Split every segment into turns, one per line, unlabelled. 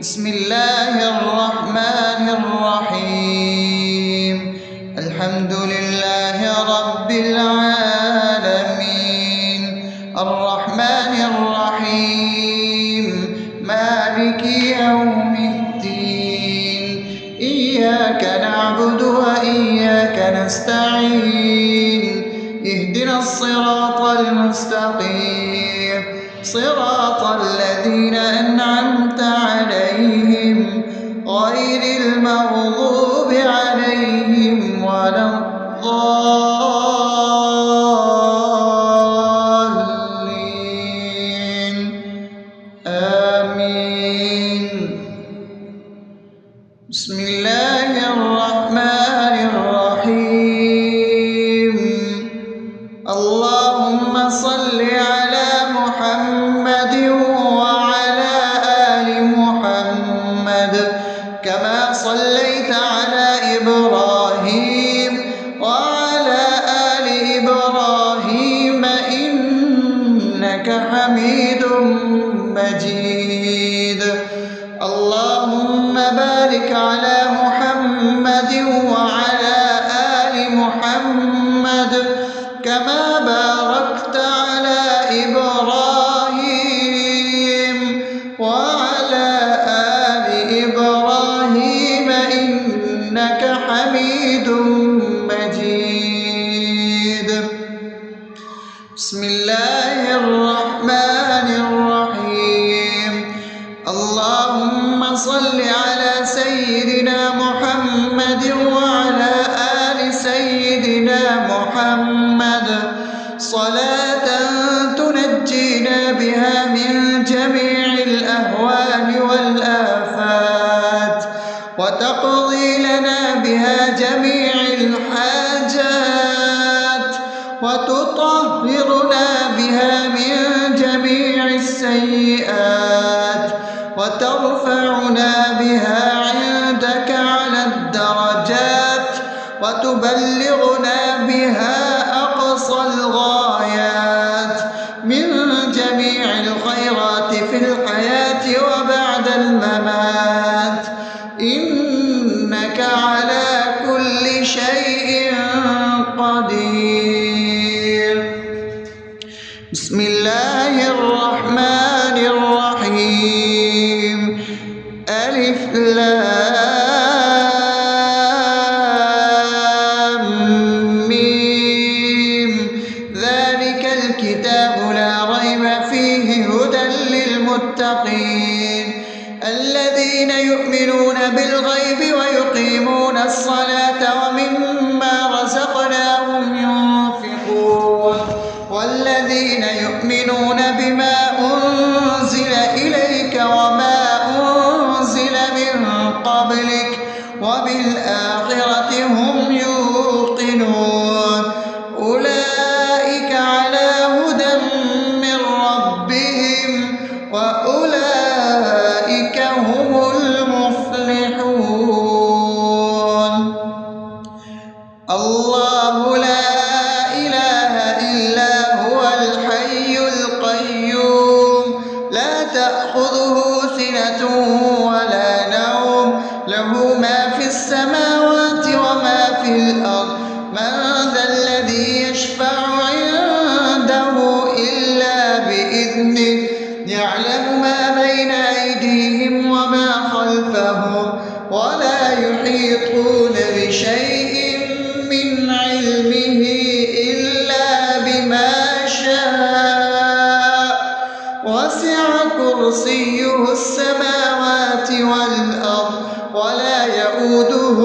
بسم الله الرحمن الرحيم. الحمد لله رب العالمين، الرحمن الرحيم، مالك يوم الدين. إياك نعبد وإياك نستعين، اهدنا الصراط المستقيم، صراط الذين أنعمت عليهم غير المغضوب عليهم ولا الضالين. آمين. بسم الله الرحمن الرحيم. اللهم صل على محمد وعلى آل محمد كما صليت على إبراهيم وعلى آل إبراهيم إنك حميد مجيد. اللهم بارك على محمد وعلى آل محمد كما باركت على إبراهيم وعلى آل إبراهيم إنك حميد مجيد. بسم الله الرحمن الرحيم. اللهم صل على سيدنا محمد وعلى آل سيدنا محمد صلاة تنجينا بها من جميع الأهوال والآفات، وتقضي لنا بها جميع الحاجات، وتطهرنا بها من جميع السيئات، وترفعنا بها عندك على الدرجات، وتبلغنا بها أقصى الغايات من جميع الخيرات في الحياة وبعد الممات، إنك على كل شيء قدير. بسم الله الرحمن الرحيم. ألف لام ميم. ذلك الكتاب لا ريب فيه هدى للمتقين الذين يؤمنون بالغيب ويقيمون الصلاة ومما رزقناهم ينفقون والذين يؤمنون بما أنزل إليك وما أنزل من قبلك وبالآخرة هم يوقنون أولئك على هدى من ربهم وأولئك هم المفلحون. الله لا إله إلا هو الحي القيوم لا تأخذه سنة ولا نوم له ما في السماوات وما في الأرض. من ذا الذي يشفع عنده إلا بإذنه يعلم ما بين أيديهم وما خلفهم ولا يحيطون بشيء من علمه إلا بما شاء وسع كرسيه السماوات والأرض ولا يؤوده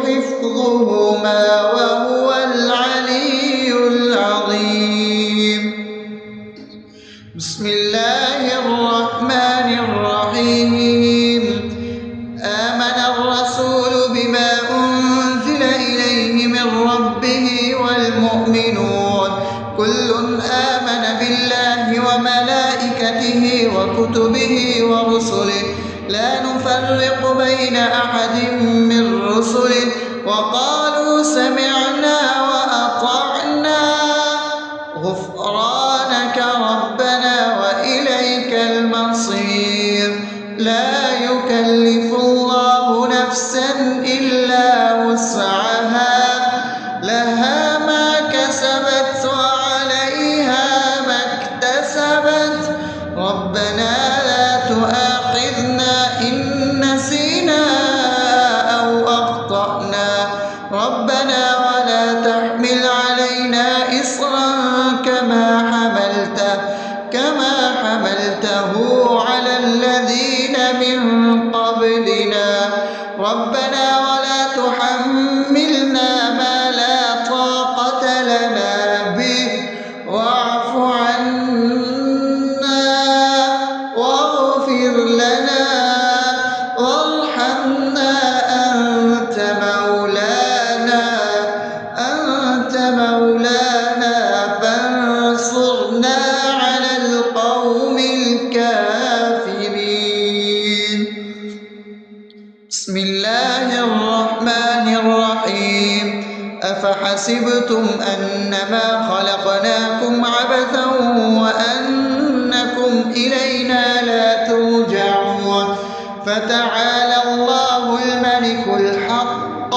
حفظهما وهو العلي العظيم. بسم الله الرحمن الرحيم. آمن الرسول بما أنزل إليه من ربه والمؤمنون كل آمن بالله وملائكته وكتبه ورسله لا نفرق بين أحد من رسله وقالوا سمعنا وأطعنا غفرانك ربنا وإليك المصير. لا يكلف يكلف الله نفسا إلا وسعها لها ما كسبت وعليها ما اكتسبت ربنا لا تؤاخذنا إن نسينا أو أخطأنا ربنا ولا تحمل علينا إصرا كما حملته على الذين من قبلنا ربنا ولا تحملنا ما لا طاقة لنا به واعف عنا واغفر لنا وارحمنا أنت مولانا فانصرنا على القوم الكافرين. بسم الله الرحمن الرحيم أفحسبتم أنما خلقناكم عبثا وأنكم إلينا لا ترجعون فتعالى الله الملك الحق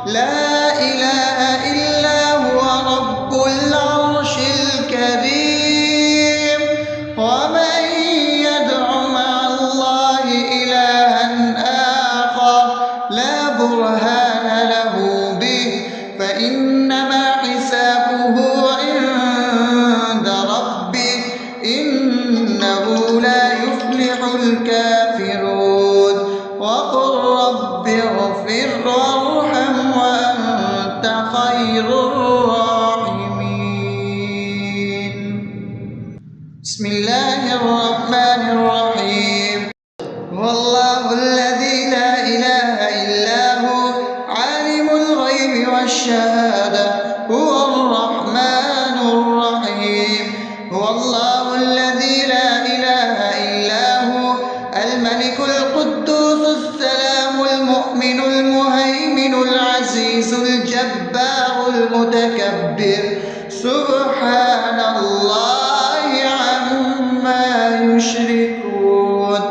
لا إله إلا هو رب العرش الكريم ومن يدع مع الله إلها آخر لا برهان له به فإنما حسابه عند ربه إنه لا يفلح الكافرون وقل رب اغفر وارحم وأنت خير الراحمين. بسم الله الرحمن الرحيم هو الله الذي لا إله إلا هو عالم الغيب والشهادة هو الرحمن الرحيم هو الله الذي لا إله إلا هو الملك القدوس السلام المؤمن المهيمن العزيز الجبار المتكبر سبحان الله عما يشركون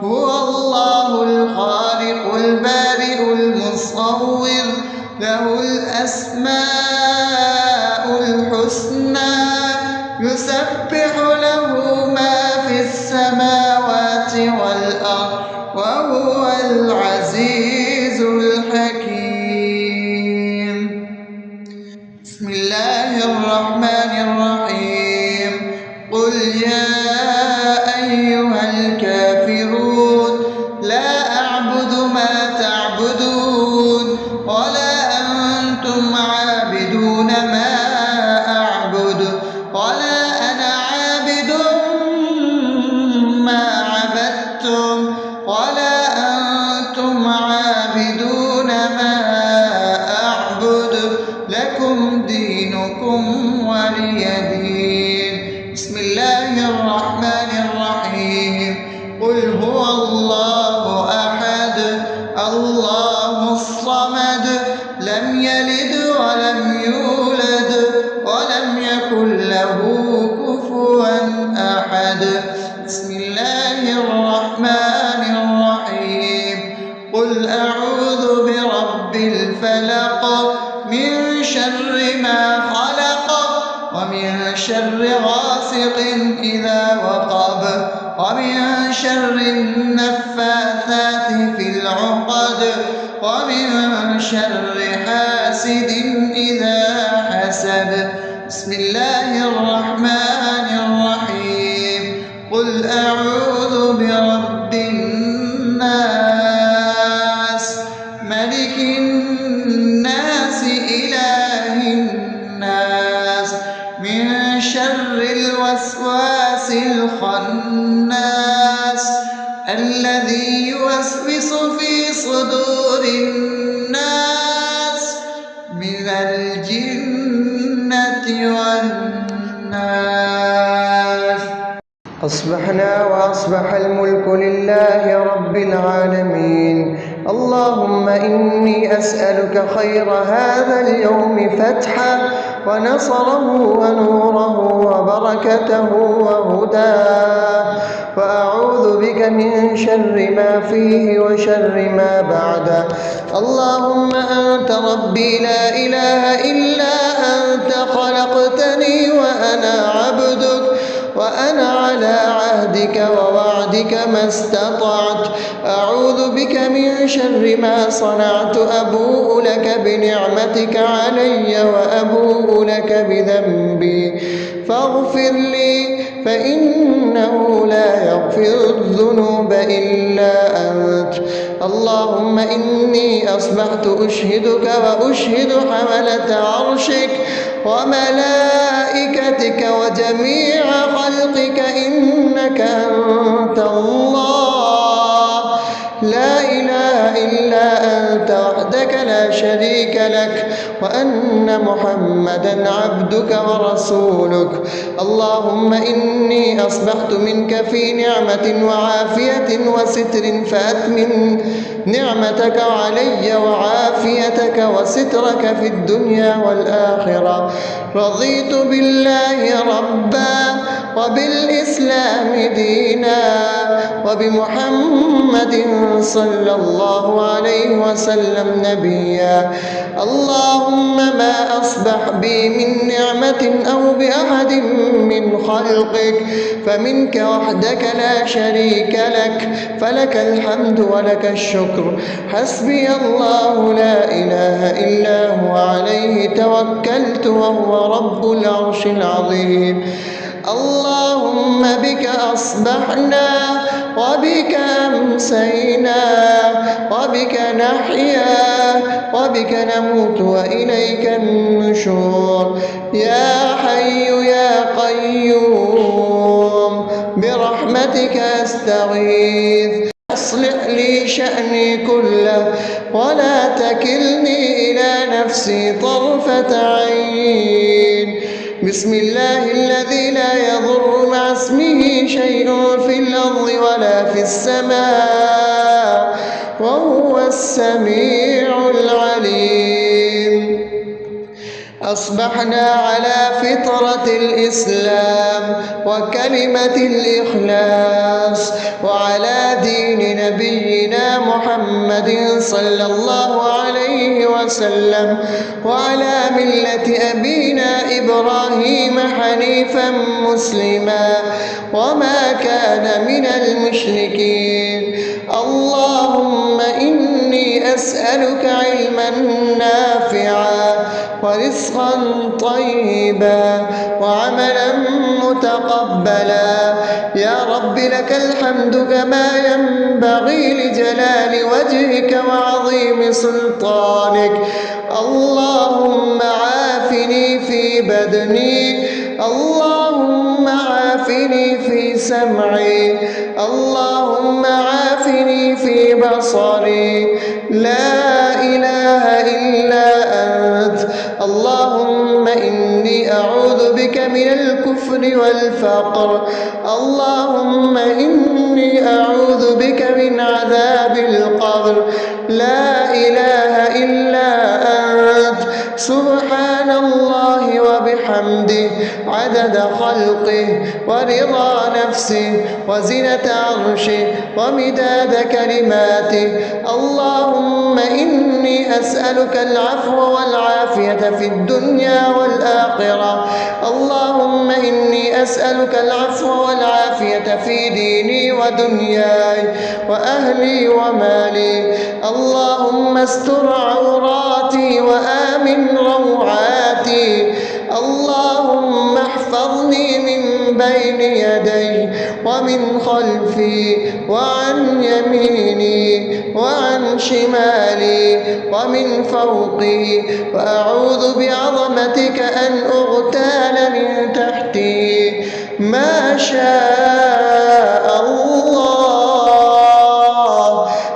هو الله الخالق البارئ المصور له الأسماء الحسنى يسبح له ما في السماوات والأرض وهو العزيز الحكيم. بسم الله الرحمن الرحيم قل يا أيها الكافرون لا أعبد ما تعبدون ولا أنتم عابدون ما أعبد ولا أنا عابد ما عبدتم ولا أنتم عابدون ما أعبد لكم دينكم ولي دين. بسم الله الرحمن الرحيم قل هو الله أحد الله الصمد لم يلد ولم يولد ولم يكن له كفوا أحد. بسم الله الرحمن الرحيم قل أعوذ برب الفلق من شر ما خلق ومن شر غاسق إذا وقب ومن شر النفاثات في العقد ومن شر حاسد إذا حسد. بسم الله الرحمن الرحيم قل أعوذ برب الناس ملك الناس إله الناس من شر الوسواس الخناس الذي يوسوس في صدور الناس من الجنة والناس. أصبحنا وأصبح الملك لله رب العالمين اللهم إني أسألك خير هذا اليوم فتحه ونصره ونوره وبركته وهداه، وأعوذ بك من شر ما فيه وشر ما بعده. اللهم أنت ربي لا إله إلا أنت، خلقتني وأنا عبدك، وأنا على عهدك ووعدك ما استطعت. أعوذ بك من شر ما صنعت، أبوء لك بنعمتك علي وأبوء لك بذنبي، فاغفر لي فإنه لا يغفر الذنوب إلا أنت. اللهم إني أصبحت أشهدك وأشهد حملة عرشك وملائكتك وجميع خلقك إنك أنت الله، لا إله إلا أنت وحدك لا شريك لك، وأن محمدا عبدك ورسولك. اللهم إني أصبحت منك في نعمة وعافية وستر، فأتمم نعمتك علي وعافيتك وسترك في الدنيا والآخرة. رضيت بالله ربا وبالإسلام دينا وبمحمد صلى الله عليه وسلم نبيا. اللهم ما أصبح بي من نعمة أو بأحد من خلقك فمنك وحدك لا شريك لك، فلك الحمد ولك الشكر. حسبي الله لا إله إلا هو، عليه توكلت وهو رب العرش العظيم. اللهم بك أصبحنا وبك أمسينا وبك نحيا وبك نموت وإليك النشور. يا حي يا قيوم برحمتك أستغيث، أصلح لي شأني كله ولا تكلني إلى نفسي طرفة عين. بسم الله الذي لا يضر مع اسمه شيء في الأرض ولا في السماء وهو السميع العليم. أصبحنا على فطرة الإسلام وكلمة الإخلاص وعلى دين نبينا محمد صلى الله عليه وسلم وعلى ملة أبينا إبراهيم حنيفا مسلما وما كان من المشركين. اللهم إني أسألك علما نافعا ورزقا طيبا وعملا متقبلا. يا رب لك الحمد كما ينبغي لجلال وجهك وعظيم سلطانك. اللهم عافني في بدني، اللهم عافني في سمعي، اللهم عافني في بصري. لا إله إلا أنت. اللهم إني أعوذ بك من الكفر والفقر. اللهم إني أعوذ بك من عذاب القبر. لا إله إلا أنت. سبحان الله وبحمده عدد خلقه ورضا نفسه وزنة عرشه ومداد كلماته. اللهم إني أسألك العفو والعافية في الدنيا والآخرة. اللهم إني أسألك العفو والعافية في ديني ودنياي وأهلي ومالي. اللهم استر عوراتي وآمن روعاتي. اللهم احفظني من بين يدي ومن خلفي وعن يميني وعن شمالي ومن فوقي، وأعوذ بعظمتك أن أغتال من تحتي. ما شاء الله،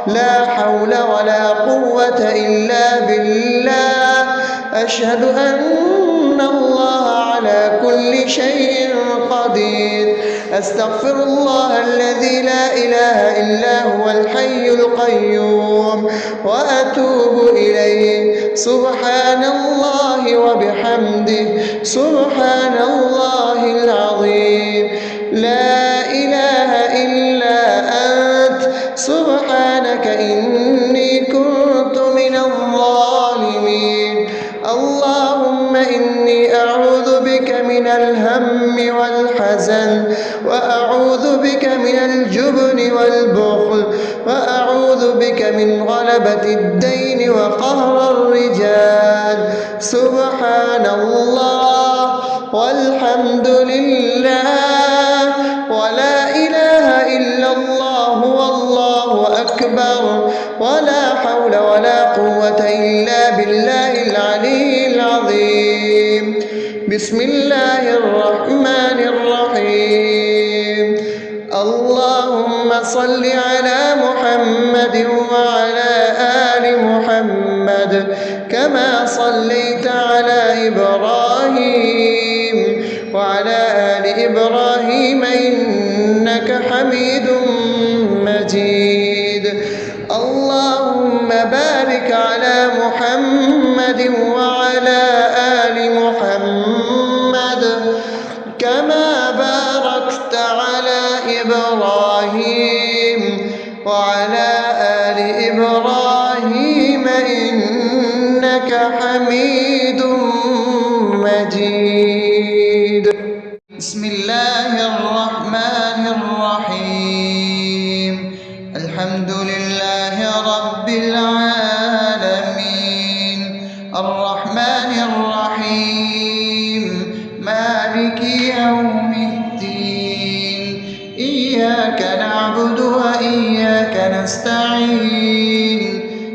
لا حول ولا قوة إلا بالله. أشهد أن الله على كل شيء قدير. أستغفر الله الذي لا إله إلا هو الحي القيوم وأتوب إليه. سبحان الله وبحمده سبحان الله العظيم. لا إله إلا أنت سبحانك إني كنت من الظالمين. اللهم إني أعوذ بك من الهم والحزن، وأعوذ بك من الجبن والبخل، وأعوذ بك من غلبة الدين وقهر الرجال. سبحان الله والحمد لله ولا إله إلا الله والله أكبر ولا حول ولا قوة إلا بالله العلي العظيم. بسم الله الرحمن الرحيم. اللهم صل على محمد وعلى آل محمد كما صليت على إبراهيم وعلى آل إبراهيم إنك حميد مجيد. اللهم بارك على محمد وعلى آل محمد كما باركت على إبراهيم وعلى آل إبراهيم إنك حميد مجيد. بسم الله الرحمن الرحيم. الحمد لله رب العالمين الرحمن الرحيم مالك يوم الدين. إياك نعبد وإياك نستعين.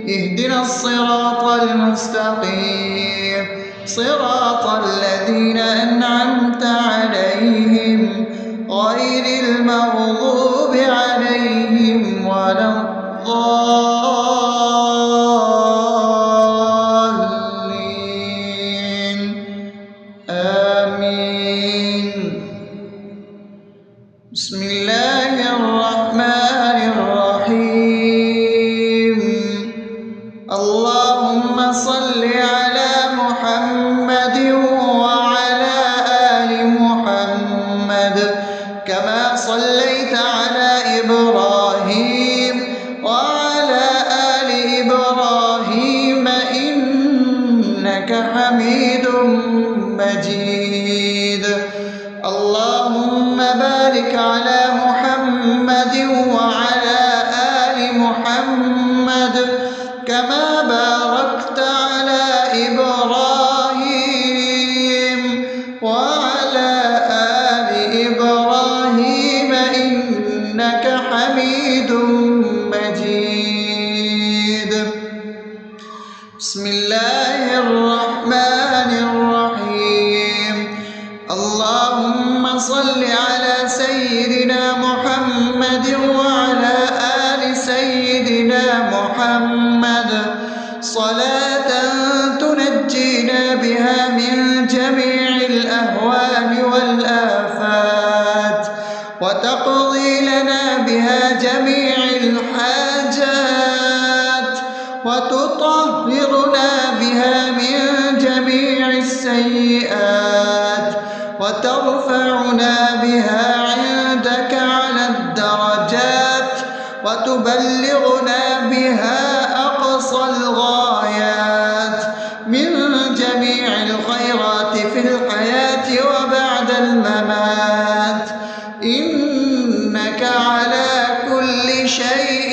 اهدنا الصراط المستقيم صراط الذين أنعمت عليهم غير المغضوب عليهم ولا الضالين. آمين. بسم الله الرحمن الرحيم. اللهم صل على محمد وعلى آل محمد كما صليت على إبراهيم وعلى آل إبراهيم إنك حميد مجيد. اللهم بارك على محمد وعلى آل محمد كما باركت على إبراهيم وعلى آل إبراهيم إنك حميد مجيد. بسم الله الرحمن الرحيم. اللهم صل على سيدنا محمد وعلى آل سيدنا محمد صلاة تنجينا بها من جميع الأهوال والآفات وتقضي لنا بها جميع الحاجات وتطهرنا بها من جميع السيئات وترفعنا بها عندك على الدرجات وتبلغنا بها أقصى الغايات من جميع الخيرات في الحياة وبعد الممات إنك على كل شيء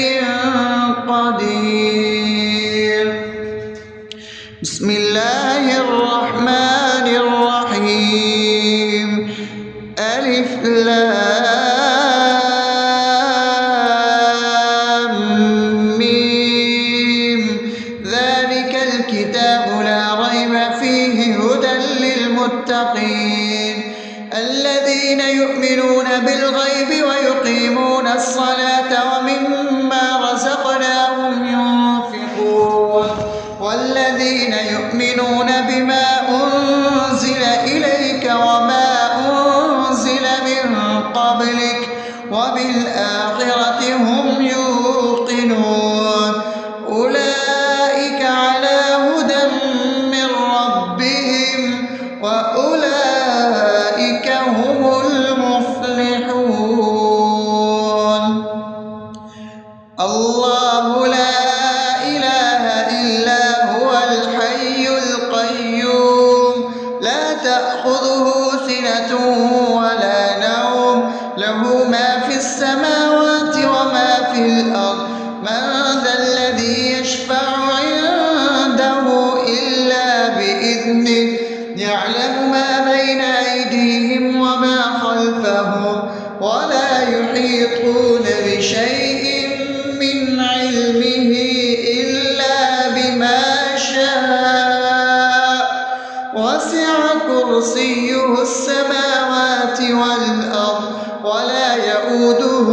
قدير. بسم الله الرحمن الرحيم. ألف لام ميم. ذلك الكتاب لا ريب فيه هدى للمتقين الذين يؤمنون بالغيب ويقيمون الصلاة ومما رزقناهم ينفقون والذين يؤمنون بإذنه يعلم ما بين أيديهم وما خلفهم ولا يحيطون بشيء من علمه إلا بما شاء وسع كرسيه السماوات والأرض ولا يئوده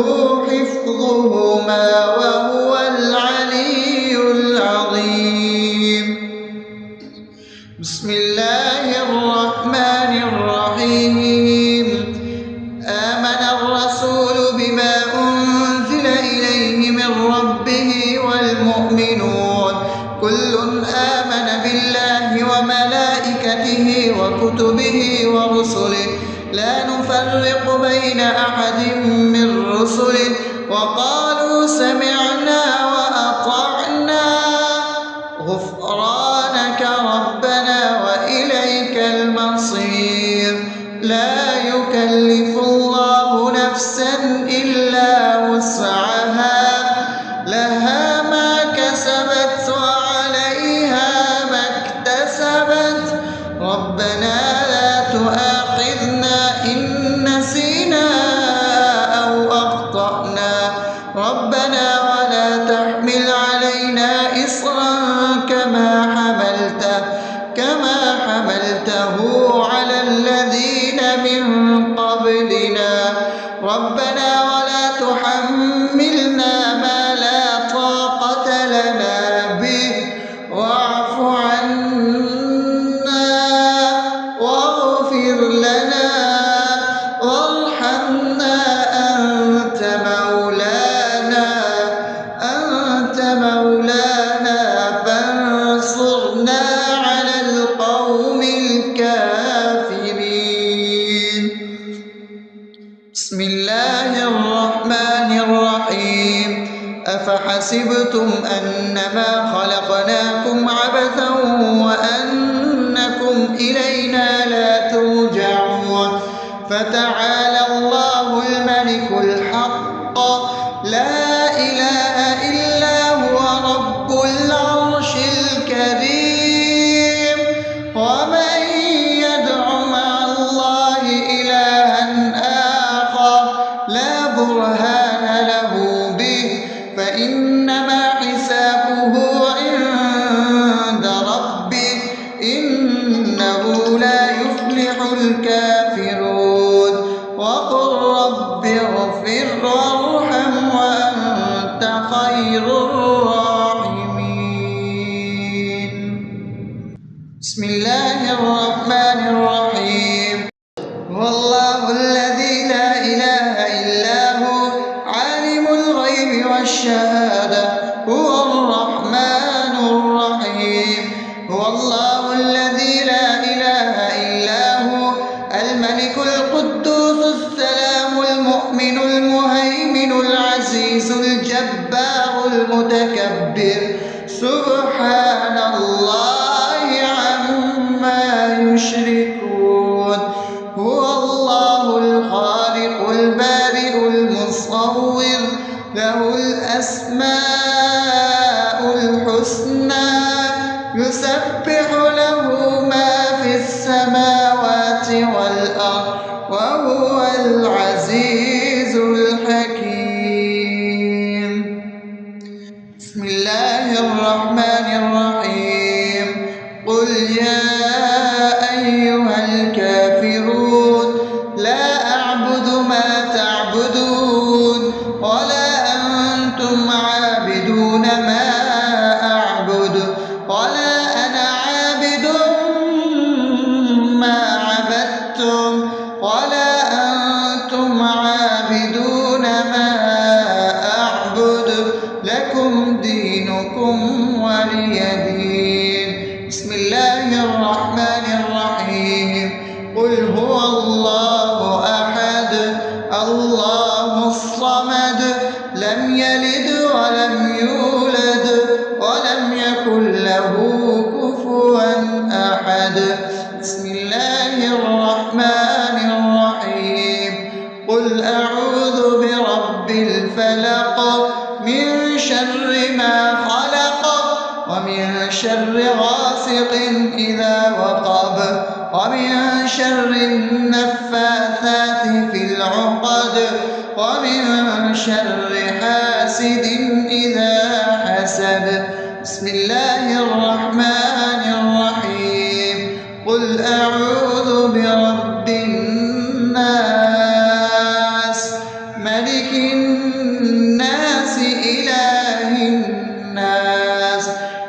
حفظهما وهو العلي العظيم. بسم الله الرحمن الرحيم. آمن الرسول بما أنزل إليه من ربه والمؤمنون كل آمن بالله وملائكته وكتبه ورسله لا نفرق بين أحد من رسله وقالوا سمعنا وأطعنا غفرانك ربنا وإليك المصير. لا يكلف الله نفسا إلا وسعها لها ما كسبت وعليها ما اكتسبت ربنا لا تؤاخذنا إن نسينا أو أخطأنا ربنا ولا تحمل علينا إصرا كما حملته على الذين من قبلنا ربنا ولا تحملنا ما لا طاقة لنا به واعف عنا واغفر لنا وارحمنا أنت مولانا فانصرنا على القوم الكافرين. بسم الله الرحمن الرحيم. أفحسبتم أنما خلقناكم عبثا وأنكم إلينا لا ترجعون فتعالى الله الملك الحق لا إله إلا هو رب العرش الكريم. ومن يدع مع الله إلها آخر لا برهان له به فإنما حسابه عند ربه إنه لا يفلح الكافرون. وقل رب اغفر وارحم وأنت خير الراحمين. بسم الله الرحمن الرحيم. هو الله الذي لا إله إلا هو عالم الغيب والشهادة هو الرحمن الرحيم. هو الله الذي لا إله إلا هو الملك القدوس السلام المؤمن المهيمن العزيز الجبار المتكبر سبحان الله عما يشركون. هو الله الخالق البارئ المصور له الأسماء الحسنى يسبح له ما في السماوات والأرض وهو العزيز الحكيم. بسم الله الرحمن الرحيم. قل يا أيها الكافرون لا أعبد ما تعبدون ولا أنتم عابدون ما أعبد ولا أنا عابد ما عبدتم ولا أنتم عابدون ما أعبد لكم دينكم ولي دين. بسم الله الرحمن الرحيم. قل هو الله أحد الله الصمد لم يلد ولم يولد ولم يكن له كفوا أحد. بسم الله الرحمن الرحيم. قل أعوذ برب الفلق من شر ما خلق ومن شر غاسق إذا وقب شر النفاثات في العقد ومن شر حاسد إذا حسد. بسم الله الرحمن الرحيم. قل أعوذ برب الناس ملك الناس إله الناس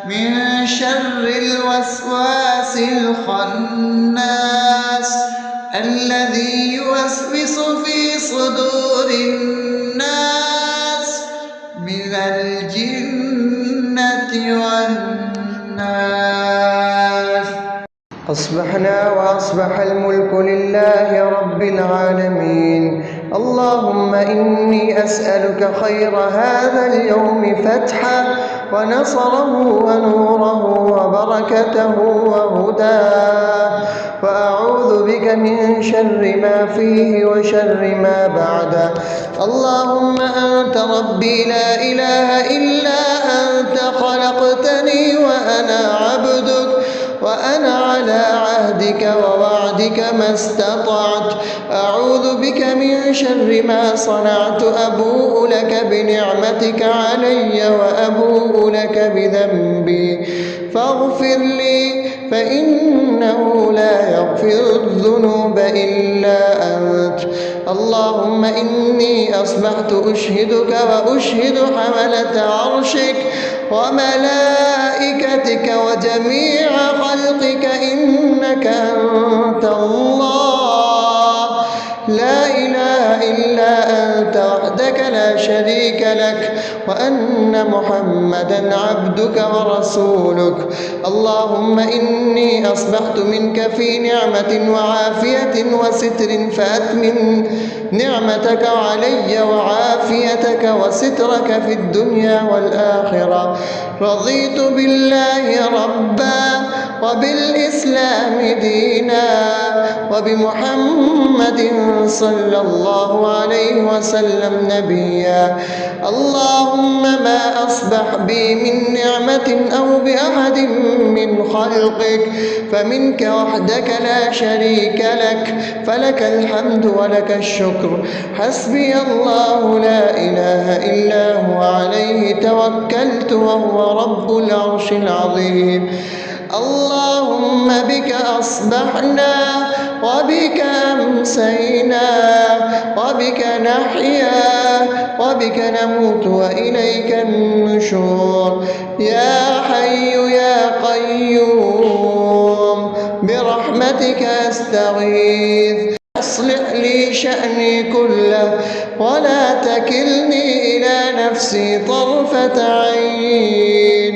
من شر الوسواس الخناس الذي يوسوس في صدور الناس من الجنة والناس.
أصبحنا وأصبح الملك لله رب العالمين. اللهم إني أسألك خير هذا اليوم فتحه ونصره ونوره وبركته وهداه، وأعوذ بك من شر ما فيه وشر ما بعده. اللهم أنت ربي لا إله إلا أنت، خلقتني وأنا عبدك، وأنا على عهدك ووعدك ما استطعت. أعوذ بك من شر ما صنعت. أبوء لك بنعمتك علي وأبوء لك بذنبي فاغفر لي، فإنه لا يغفر الذنوب إلا أنت. اللهم إني أصبحت أشهدك وأشهد حملة عرشك وملائكتك وجميع خلقك إنك أنت الله لا إله إلا أنت وحدك لا شريك لك، وأن محمدا عبدك ورسولك. اللهم إني أصبحت منك في نعمة وعافية وستر، فأتمم نعمتك علي وعافيتك وسترك في الدنيا والآخرة. رضيت بالله ربا وبالإسلام دينا وبمحمد صلى الله عليه وسلم نبيا. اللهم ما أصبح بي من نعمة أو بأحد من خلقك فمنك وحدك لا شريك لك، فلك الحمد ولك الشكر. حسبي الله لا إله إلا هو عليه توكلت وهو رب العرش العظيم. اللهم بك أصبحنا وبك أمسينا وبك نحيا وبك نموت وإليك النشور. يا حي يا قيوم برحمتك أستغيث، أصلح لي شأني كله ولا تكلني إلى نفسي طرفة عين.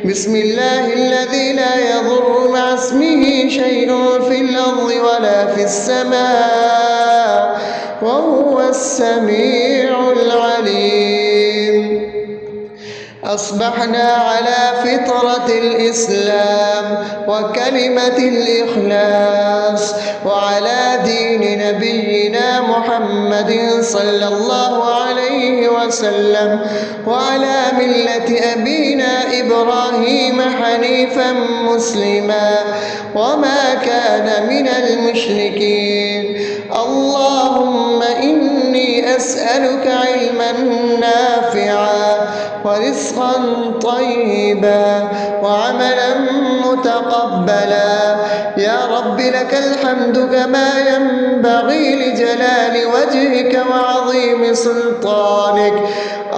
بسم الله الذي لا يضر مع اسمه شيء في الأرض ولا في السماء وهو السميع العليم. أصبحنا على فطرة الإسلام وكلمة الإخلاص وعلى دين نبينا محمد صلى الله عليه وسلم وعلى ملة أبينا إبراهيم حنيفا مسلما وما كان من المشركين. اللهم إني أسألك علما نافعا ورزقا طيبا وعملا متقبلا. يا رب لك الحمد كما ينبغي لجلال وجهك وعظيم سلطانك.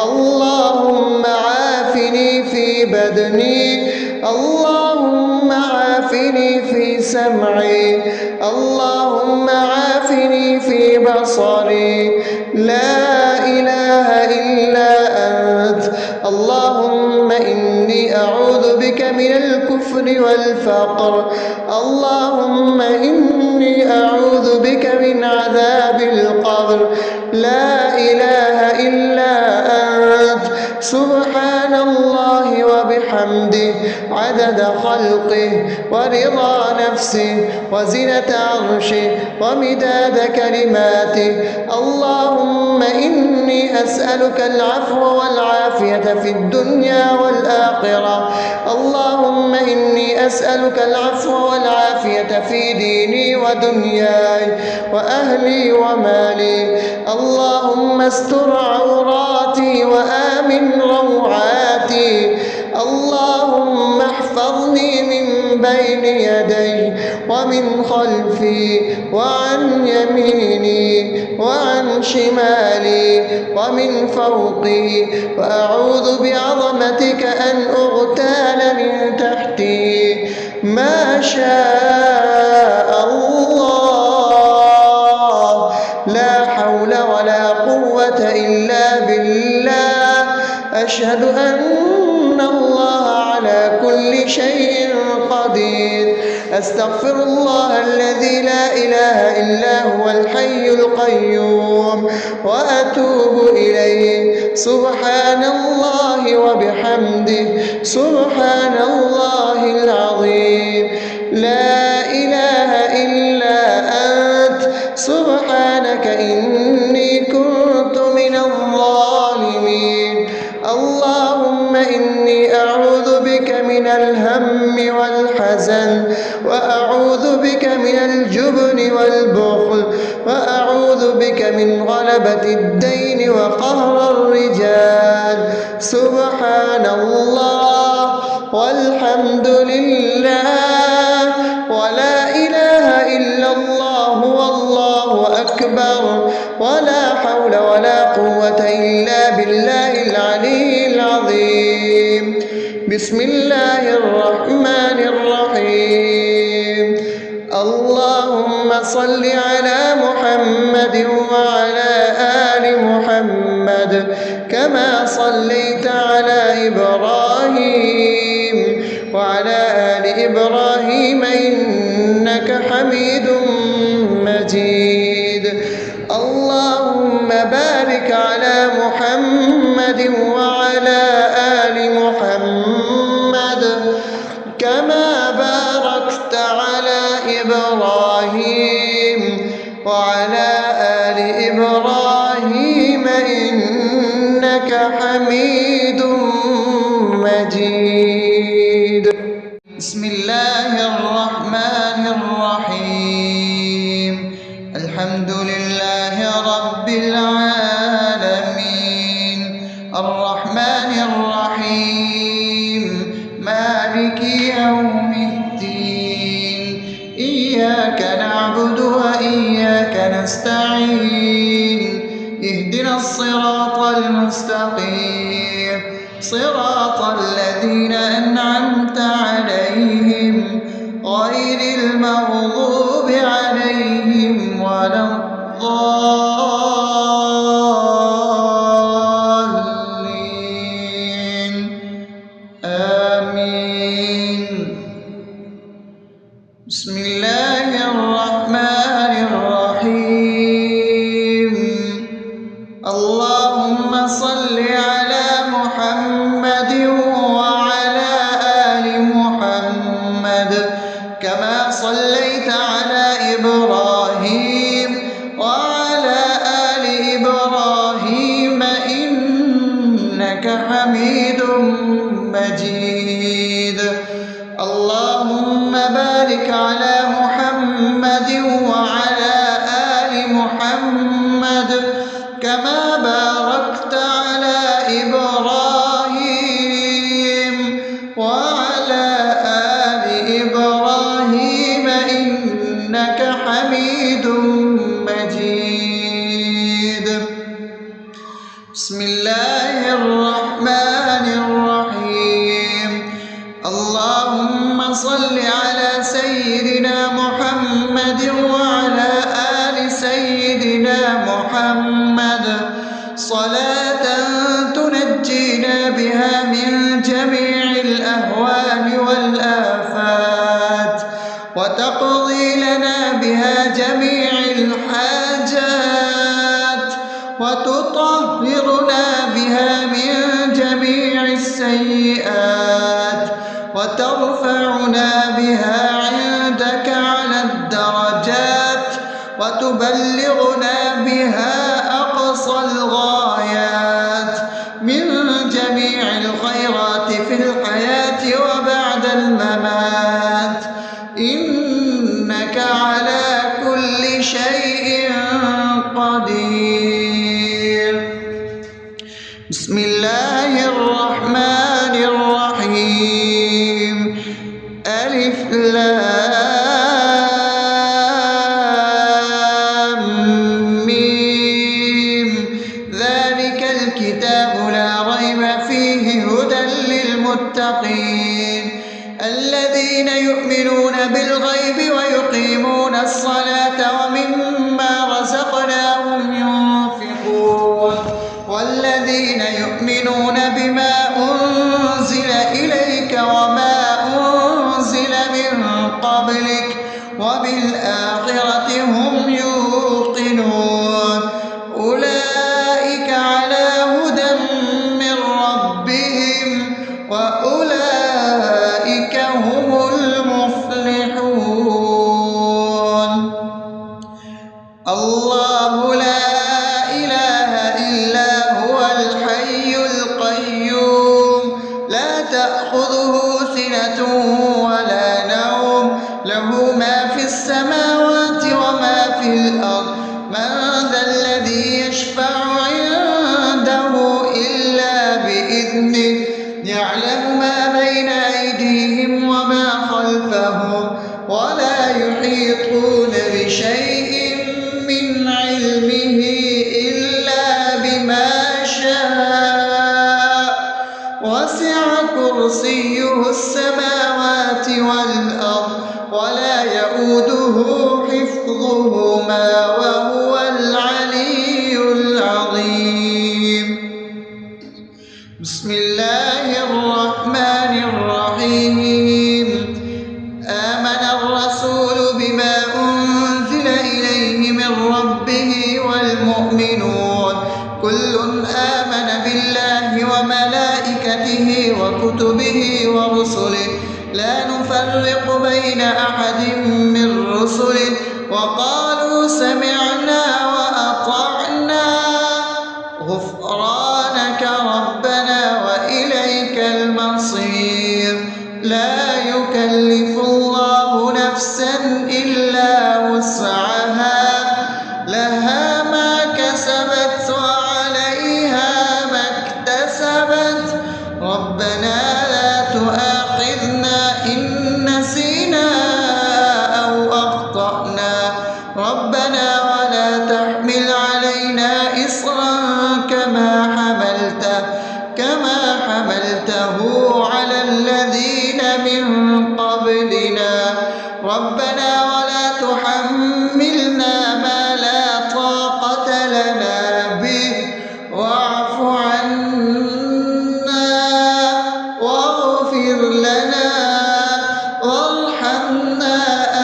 اللهم عافني في بدني، اللهم عافني في سمعي، اللهم عافني في بصري. لا إله إلا أنت. اللهم إني أعوذ بك من الكفر والفقر. اللهم إني أعوذ بك من عذاب القبر. لا إله إلا أنت. سبحان الله وبحمده عدد خلقه ورضا نفسه وزنة عرشه ومداد كلماته. اللهم إني أسألك العفو والعافية في الدنيا والآخرة. اللهم إني إني أسألك العفو والعافية في ديني ودنياي وأهلي ومالي. اللهم استر عوراتي وآمن روعاتي. اللهم احفظني من بين يدي ومن خلفي وعن يميني وعن شمالي ومن فوقي، وأعوذ بعظمتك أن أغتال من تحتي. ما شاء الله، لا حول ولا قوة إلا بالله. أشهد أن الله على كل شيء قدير. أستغفر الله الذي لا إله إلا هو الحي القيوم وأتوب إليه. سبحان الله وبحمده، سبحان الله العظيم. لا إله إلا أنت، سبحانك إني كنت من الظالمين. اللهم إني أعوذ بك من الهم والحزن، وأعوذ بك من الجبن والبخل، وأعوذ بك من غلبة الدين وقهر الرجال. سبحان الله والحمد لله ولا إله إلا الله والله أكبر، ولا حول ولا قوة إلا بالله العلي العظيم. بسم الله الرحمن الرحيم. اللهم صل على محمد وعلى آل محمد كما صليت على إبراهيم وعلى آل إبراهيم إنك حميد مجيد. اللهم بارك على محمد وعلى آل محمد كما باركت على إبراهيم وعلى آل إبراهيم إنك حميد مجيد.
بسم الله الرحمن الرحيم. الحمد لله رب العالمين، الرحمن الرحيم، مالك يوم الدين. إياك نعبد وإياك نستعين. اهدنا الصراط المستقيم، صراط الذين أنعمت عليهم غير المغضوب عليهم ولا الضالين. آمين. بسم الله الرحمن الرحيم. اللهم صل على محمد وعلى آل محمد كما صليت على إبراهيم وعلى آل إبراهيم إنك حميد مجيد. اللهم بارك على محمد وعلى آل محمد كما باركت على إبراهيم وعلى آل إبراهيم إنك حميد مجيد. بسم الله الرحمن الرحيم. اللهم صل على سيدنا محمد وعلى آل سيدنا محمد صلاة تنجينا بها من جميع الأهوال والآفات، وتقضي لنا بها جميع الحاجات، وتطهرنا بها من جميع السيئات، وترفعنا بها عندك على الدرجات، وتبلغنا بها أقصى الغايات من جميع الخيرات في الحياة وبعد الممات. لام ميم ذلك الكتاب لا ريب فيه هدى للمتقين الذين يؤمنون بالغيب ويقيمون الصلاة ومما رزقناهم ينفقون والذين يؤمنون بما أنزل إليك وما أنزل من قبلك وبالآخرة هم يوقنون أولئك على هدى من ربهم وأولئك هم المفلحون الله لا إله إلا هو الحي القيوم لا تأخذه سنة ولا نوم له ما في السماوات وما في الأرض من ذا الذي يشفع عنده إلا بإذنه يعلم ما بين أيديهم وما خلفهم ولا يحيطون بشيء من علمه إلا بما شاء وسع كرسيه السماوات والأرض ولا يؤوده حفظهما وهو العلي العظيم بسم الله الرحمن الرحيم آمن الرسول بما أنزل إليه من ربه والمؤمنون كل آمن بالله وملائكته وكتبه ورسله لا نفرق بين أحد من رسله وقالوا سمعنا وأطعنا غفرانك ربنا وإليك المصير لا يكلف الله نفسا إلا وسعها لها ما كسبت وعليها ما اكتسبت ربنا لا تؤاخذنا إن نسينا أو أخطأنا ربنا ولا تحمل علينا إصرا كما حملته على الذين من قبلنا ربنا ولا تحملنا ما لا طاقة لنا به واعف عنا واغفر لنا وارحمنا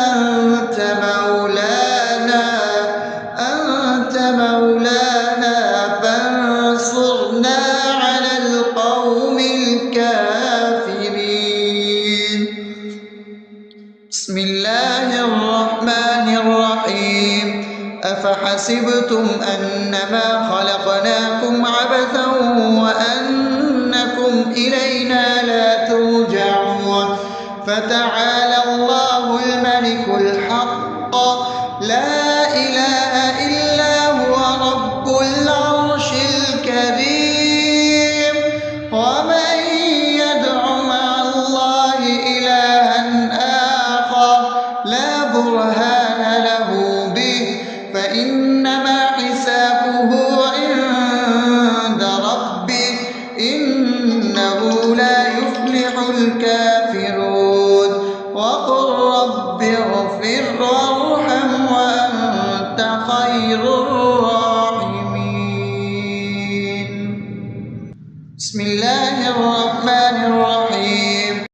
أنت مولانا فانصرنا على القوم الكافرين بسم الله الرحمن الرحيم أفحسبتم أنما خلقناكم عبثا وأنكم إلينا لا ترجعون فتعالى الله الملك الحق لا إله إلا هو رب العرش الكريم ومن يدع مع الله إلها آخر لا برهان له به فإنما حسابه عند ربه إنه لا يفلح الكافرون وقل رب اغفر وارحم وأنت خير الراحمين بسم الله الرحمن الرحيم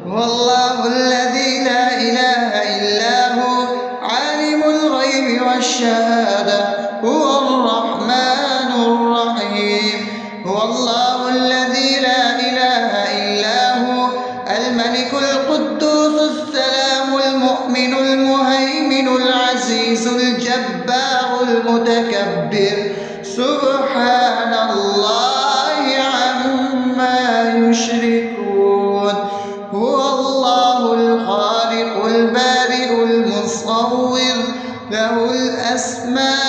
هو الله الذي لا إله إلا هو عالم الغيب والشهادة هو الرحمن الرحيم هو الله الذي لا إله إلا هو الملك القدوس السلام المؤمن المهيمن العزيز الجبار المتكبر سبحان الله عما يشركون هو الله الخالق البارئ المصور له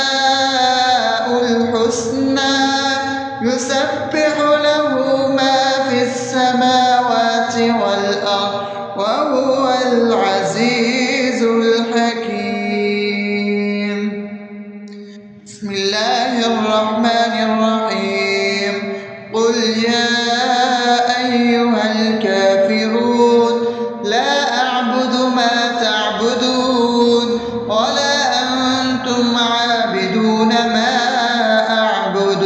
الأسماء الحسنى يسبح له ما في السماوات والأرض وهو العزيز الحكيم. بسم الله الرحمن الرحيم. قل يا أيها الكافرون لا أعبد ما تعبدون ولا أنتم عابدون ما أعبد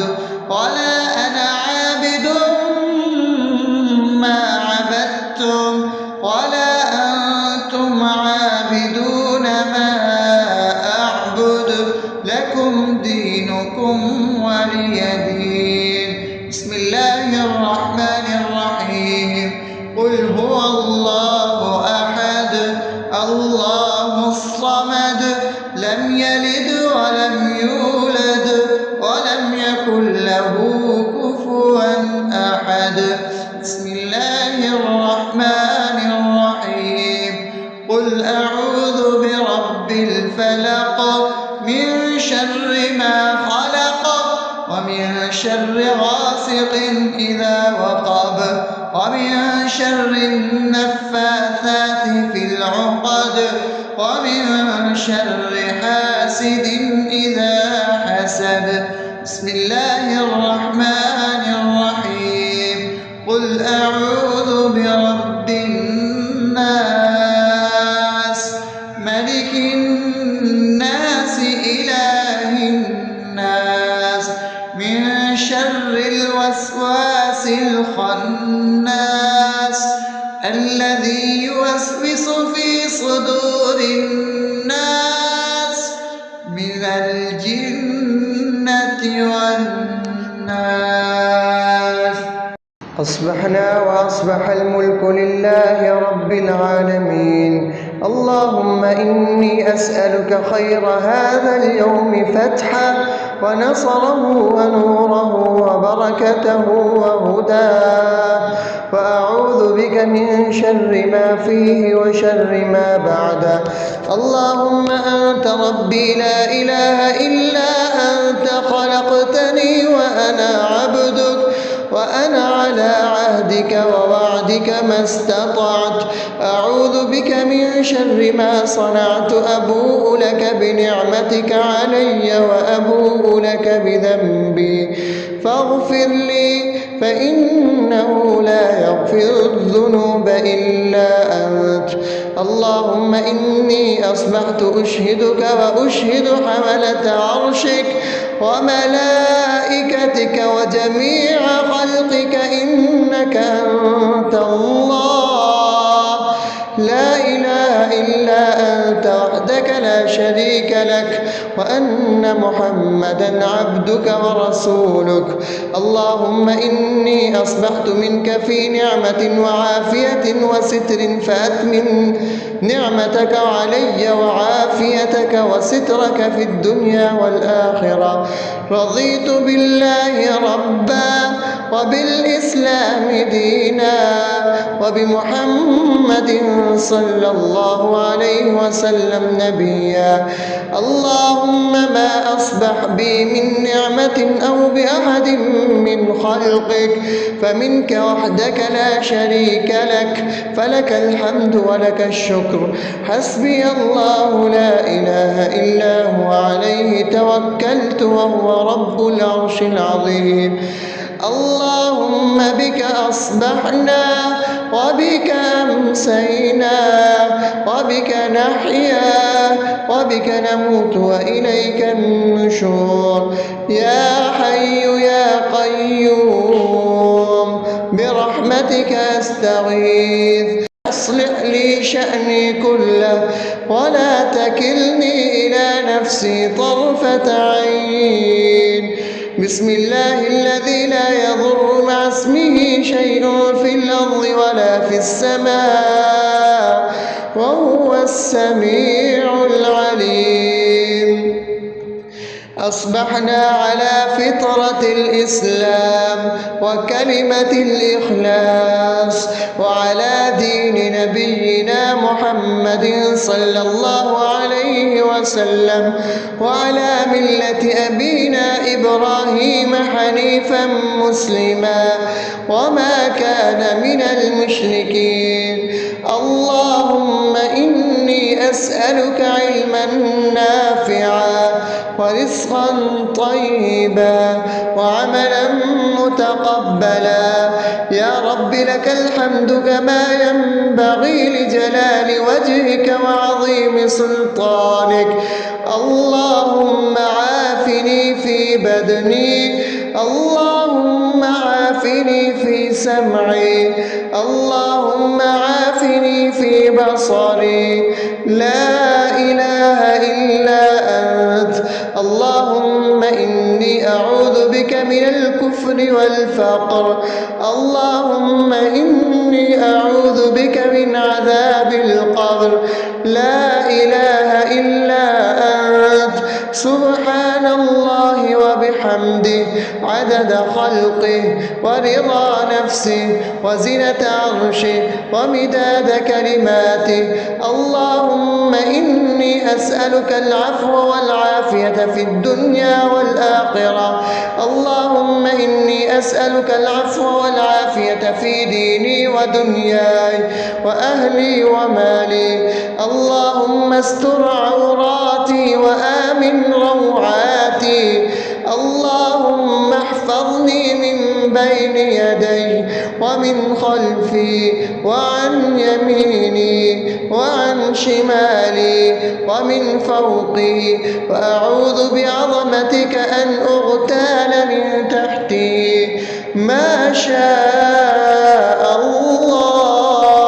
ولا أنا عابد ما عبدتم ولا أنتم عابدون ما أعبد لكم دينكم ولي دين. بسم الله الرحمن الرحيم. قل هو الله أحد الله الصمد لم يلد ولم يولد ولم يكن له كفوا أحد. بسم الله الرحمن الرحيم. قل أعوذ برب الفلق من شر ما خلق ومن شر غاسق إذا وقب ومن شر النفاثات في العقد ومن شر حاسد إذا حسد. بسم الله الرحمن الرحيم. قل أعوذ برب الناس ملك الناس إله الناس من شر الوسواس الخناس الذي يوسوس في صدور الناس من الجنة والناس.
أصبحنا وأصبح الملك لله رب العالمين. اللهم إني أسألك خير هذا اليوم فتحه ونصره ونوره وبركته وهداه، وأعوذ بك من شر ما فيه وشر ما بعده. اللهم أنت ربي لا إله إلا أنت خلقتني وأنا عبدك وأنا على عهدك ووعدك ما استطعت. أعوذ بك من شر ما صنعت. أبوء لك بنعمتك علي وأبوء لك بذنبي فاغفر لي فإنه لا يغفر الذنوب إلا أنت. اللهم إني أصبحت أشهدك وأشهد حملة عرشك وملائكتك وجميع خلقك إنك أنت الله لا إله إلا أنت وحدك لا شريك لك وأن محمدا عبدك ورسولك. اللهم إني أصبحت منك في نعمة وعافية وستر فأتمم نعمتك علي وعافيتك وسترك في الدنيا والآخرة. رضيت بالله ربا وبالإسلام دينا وبمحمد صلى الله عليه وسلم نبيا. اللهم ما أصبح بي من نعمة أو بأحد من خلقك فمنك وحدك لا شريك لك فلك الحمد ولك الشكر. حسبي الله لا إله إلا هو عليه توكلت وهو رب العرش العظيم. اللهم بك أصبحنا وبك أمسينا وبك نحيا وبك نموت وإليك النشور. يا حي يا قيوم برحمتك أستغيث. أصلح لي شأني كله ولا تكلني إلى نفسي طرفة عين. بسم الله الذي لا يضر مع اسمه شيء في الأرض ولا في السماء وهو السميع العليم. أصبحنا على فطرة الإسلام وكلمة الإخلاص وعلى دين نبينا محمد صلى الله عليه وسلم وعلى ملة أبينا إبراهيم حنيفا مسلما وما كان من المشركين. اللهم أسألك علما نافعا ورزقا طيبا وعملا متقبلا. يا رب لك الحمد كما ينبغي لجلال وجهك وعظيم سلطانك. اللهم عافني في بدني، اللهم عافني في سمعي، اللهم عافني في بصري. لا إله إلا أنت. اللهم إني أعوذ بك من الكفر والفقر. اللهم إني أعوذ بك من عذاب القبر. لا إله إلا أنت. سبحان الله وبحمده عدد خلقه ورضا نفسه وزنة عرشه ومداد كلماته. اللهم إني أسألك العفو والعافية في الدنيا والآخرة. اللهم إني أسألك العفو والعافية في ديني ودنياي وأهلي ومالي. اللهم استر عوراتي وآمن روعاتي. اللهم احفظني من بين يدي ومن خلفي وعن يميني وعن شمالي ومن فوقي، وأعوذ بعظمتك أن أغتال من تحتي. ما شاء الله،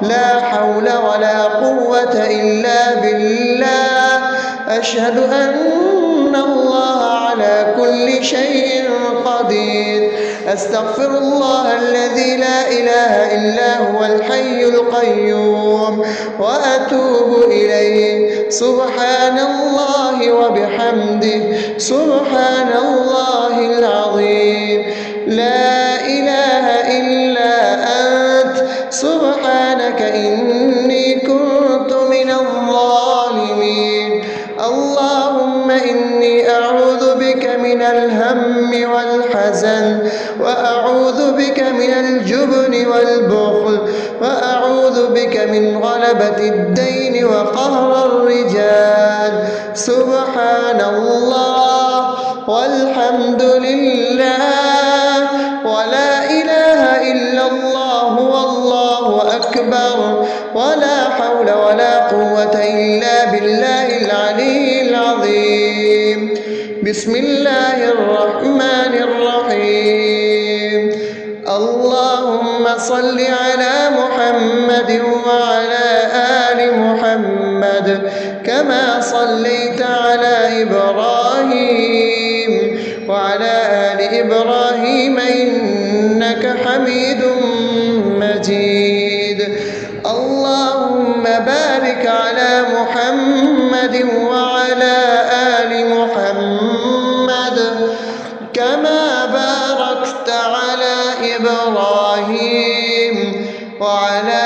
لا حول ولا قوة إلا بالله. أشهد أن الله على كل شيء قدير. أستغفر الله الذي لا إله إلا هو الحي القيوم وأتوب إليه. سبحان الله وبحمده سبحان الله العظيم. لا إله إلا أنت. سبحانك إني كنت من الظالمين. اللهم إني أعوذ بك من الهم والحزن، وأعوذ بك من الجبن والبخل، وأعوذ بك من غلبة الدين وقهر الرجال. سبحان الله والحمد لله ولا إله إلا الله والله أكبر، ولا حول ولا قوة إلا بالله العلي العظيم. بسم الله الرحمن الرحيم. اللهم صل على محمد وعلى آل محمد كما صليت على إبراهيم وعلى آل إبراهيم إنك حميد مجيد. اللهم بارك على محمد وعلى آل محمد كما باركت على إبراهيم وعلى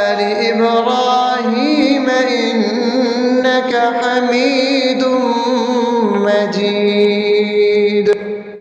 آل إبراهيم إنك حميد